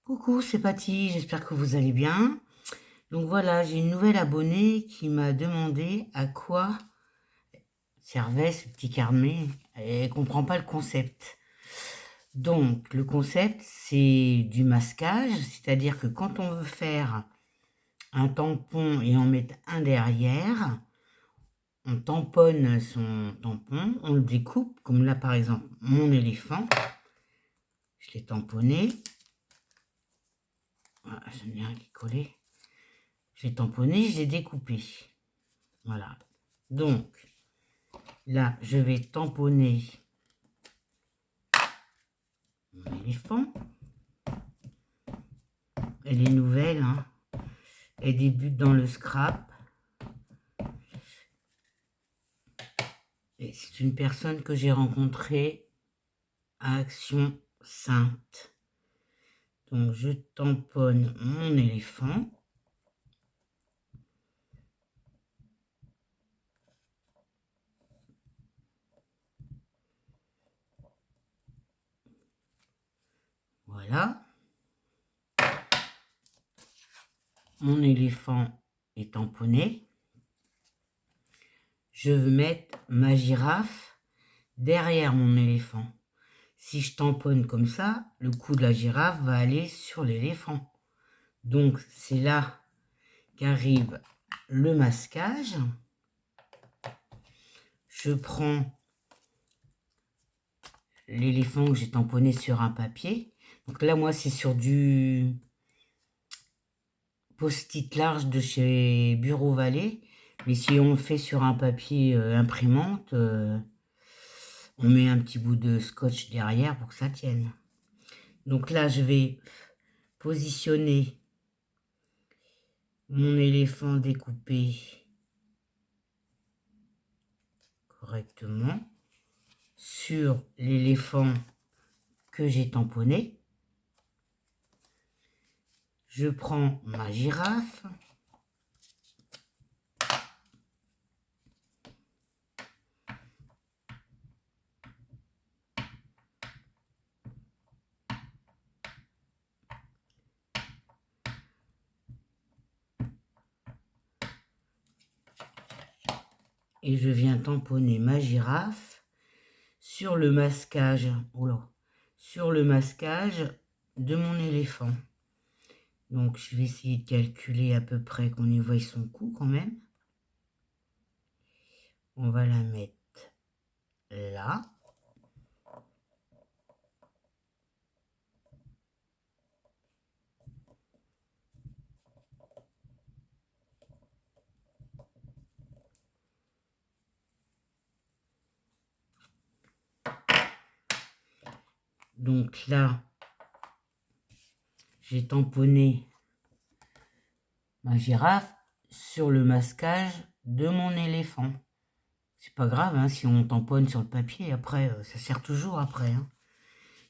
Coucou, c'est Patty, j'espère que vous allez bien. Donc voilà, j'ai une nouvelle abonnée qui m'a demandé à quoi servait ce petit carnet. Elle comprend pas le concept. Donc le concept, c'est du masquage, c'est-à-dire que quand on veut faire un tampon et en mettre un derrière, on tamponne son tampon, on le découpe, comme là par exemple mon éléphant. Je l'ai tamponné. Voilà, j'en ai un qui est collé. Je l'ai tamponné, je l'ai découpé. Voilà. Donc, là, je vais tamponner mon éléphant. Elle est nouvelle, hein. Elle débute dans le scrap. Et c'est une personne que j'ai rencontrée à Action Sainte. Donc, je tamponne mon éléphant. Voilà. Mon éléphant est tamponné. Je veux mettre ma girafe derrière mon éléphant. Si je tamponne comme ça, le cou de la girafe va aller sur l'éléphant. Donc, c'est là qu'arrive le masquage. Je prends l'éléphant que j'ai tamponné sur un papier. Donc là, moi, c'est sur du post-it large de chez Bureau Vallée. Mais si on fait sur un papier imprimante, on met un petit bout de scotch derrière pour que ça tienne. Donc là, je vais positionner mon éléphant découpé correctement sur l'éléphant que j'ai tamponné. Je prends ma girafe. Et je viens tamponner ma girafe sur le masquage, sur le masquage de mon éléphant. Donc je vais essayer de calculer à peu près qu'on y voie son cou quand même. On va la mettre là. Donc là, j'ai tamponné ma girafe sur le masquage de mon éléphant. C'est pas grave, hein, si on tamponne sur le papier, après, ça sert toujours après. Hein.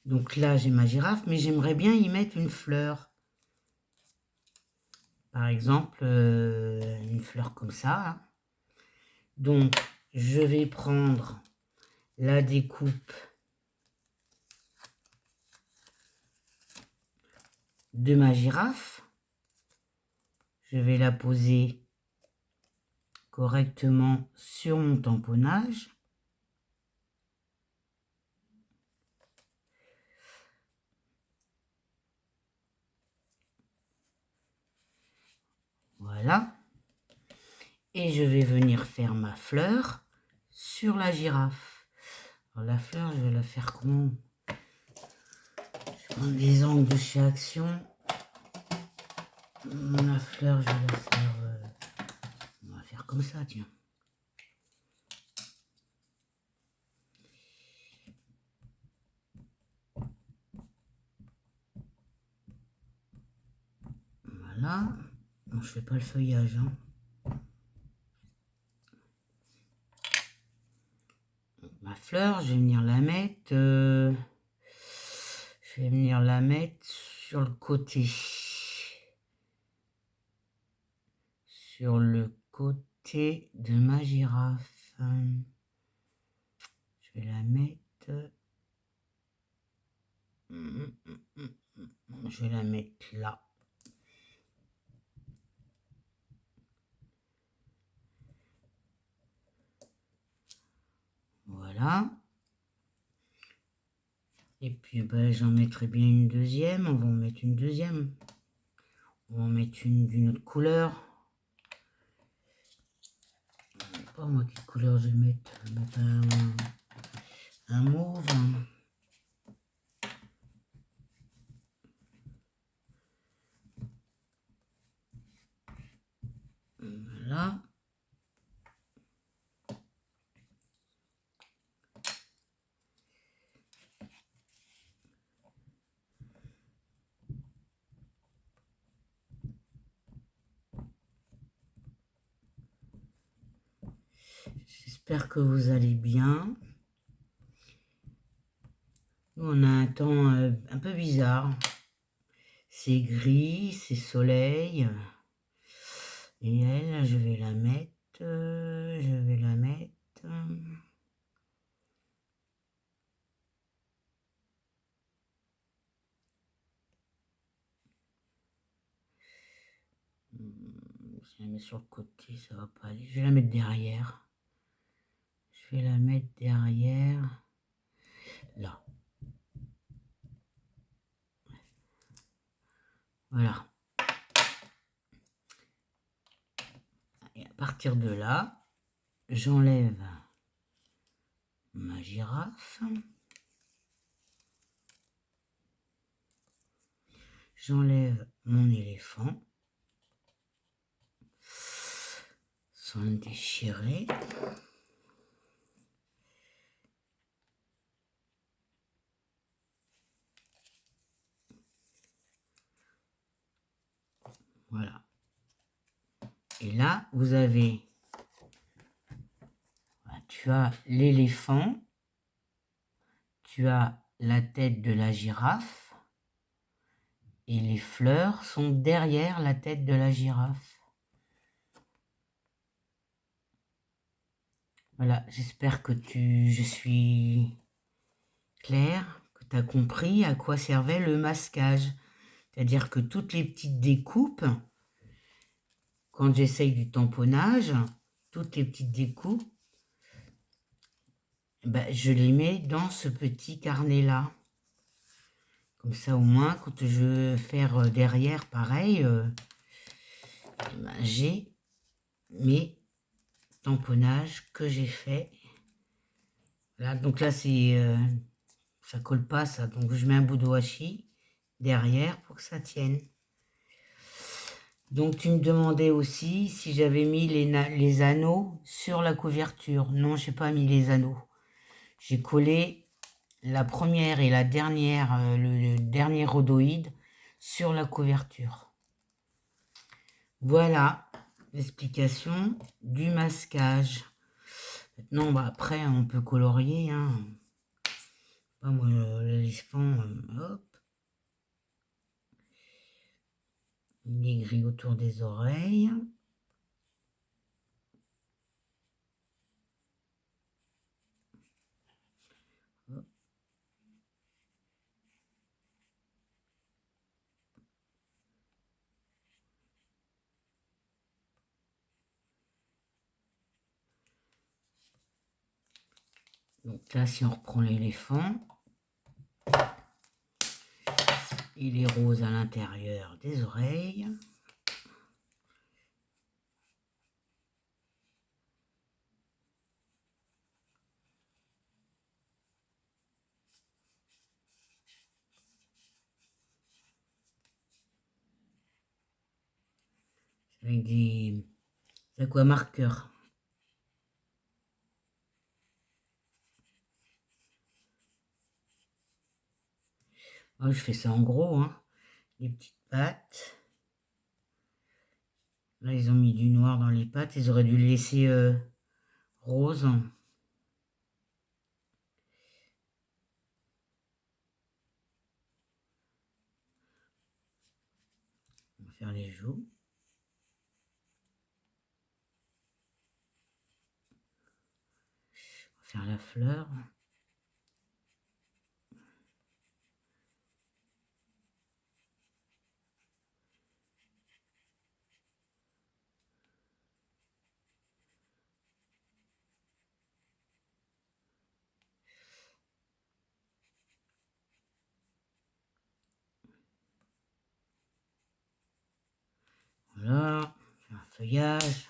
Donc là, j'ai ma girafe, mais j'aimerais bien y mettre une fleur. Par exemple, une fleur comme ça. Hein. Donc, je vais prendre la découpe de ma girafe. Je vais la poser correctement sur mon tamponnage. Voilà. Et je vais venir faire ma fleur sur la girafe. Alors la fleur, je vais la faire comment? Je prends des angles de chez Action. La fleur, je vais la faire... on va faire comme ça, tiens. Voilà. Bon, je fais pas le feuillage, hein. Ma fleur, je vais venir la mettre... je vais venir la mettre sur le côté. Sur le côté de ma girafe. Je vais la mettre... Je vais la mettre là. Voilà. Et puis ben, j'en mettrai bien une deuxième. On va en mettre une deuxième. On va en mettre une d'une autre couleur. Pas moi quelle couleur je vais mettre. Je vais mettre un mauve. Voilà. J'espère que vous allez bien. Nous, on a un temps un peu bizarre. C'est gris, c'est soleil. Et elle, je vais la mettre. Je vais la mettre. Je la mets sur le côté, ça va pas aller. Je vais la mettre derrière. Je vais la mettre derrière. Là. Voilà. Et à partir de là, j'enlève ma girafe. J'enlève mon éléphant. Sans le déchirer. Voilà. Et là, vous avez, tu as l'éléphant, tu as la tête de la girafe, et les fleurs sont derrière la tête de la girafe. Voilà, j'espère que je suis claire, que tu as compris à quoi servait le masquage. C'est-à-dire que toutes les petites découpes, quand j'essaye du tamponnage, toutes les petites découpes, ben, je les mets dans ce petit carnet-là. Comme ça, au moins, quand je veux faire derrière, pareil, ben, j'ai mes tamponnages que j'ai fait. Là, donc là, ça colle pas, ça. Donc, je mets un bout de washi derrière pour que ça tienne. Donc, tu me demandais aussi si j'avais mis les anneaux sur la couverture. Non, j'ai pas mis les anneaux. J'ai collé la première et la dernière, le dernier rhodoïde sur la couverture. Voilà l'explication du masquage. Maintenant, bah, après, on peut colorier. Hein. Moi, l'éléphant, hop. Il est gris autour des oreilles. Hop. Donc là, si on reprend l'éléphant, il est rose à l'intérieur des oreilles. Avec des aquamarqueurs. Oh, je fais ça en gros, hein. Les petites pattes. Là, ils ont mis du noir dans les pattes. Ils auraient dû le laisser rose. On va faire les joues. On va faire la fleur. feuillage.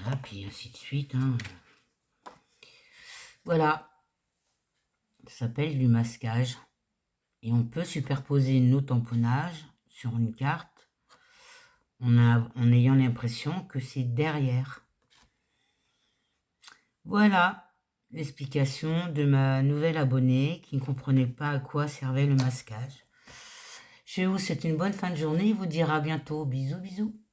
Voilà, puis ainsi de suite. Hein. Voilà, ça s'appelle du masquage. Et on peut superposer nos tamponnages sur une carte en ayant l'impression que c'est derrière. Voilà l'explication de ma nouvelle abonnée qui ne comprenait pas à quoi servait le masquage. Je vous souhaite une bonne fin de journée et vous dire à bientôt. Bisous, bisous.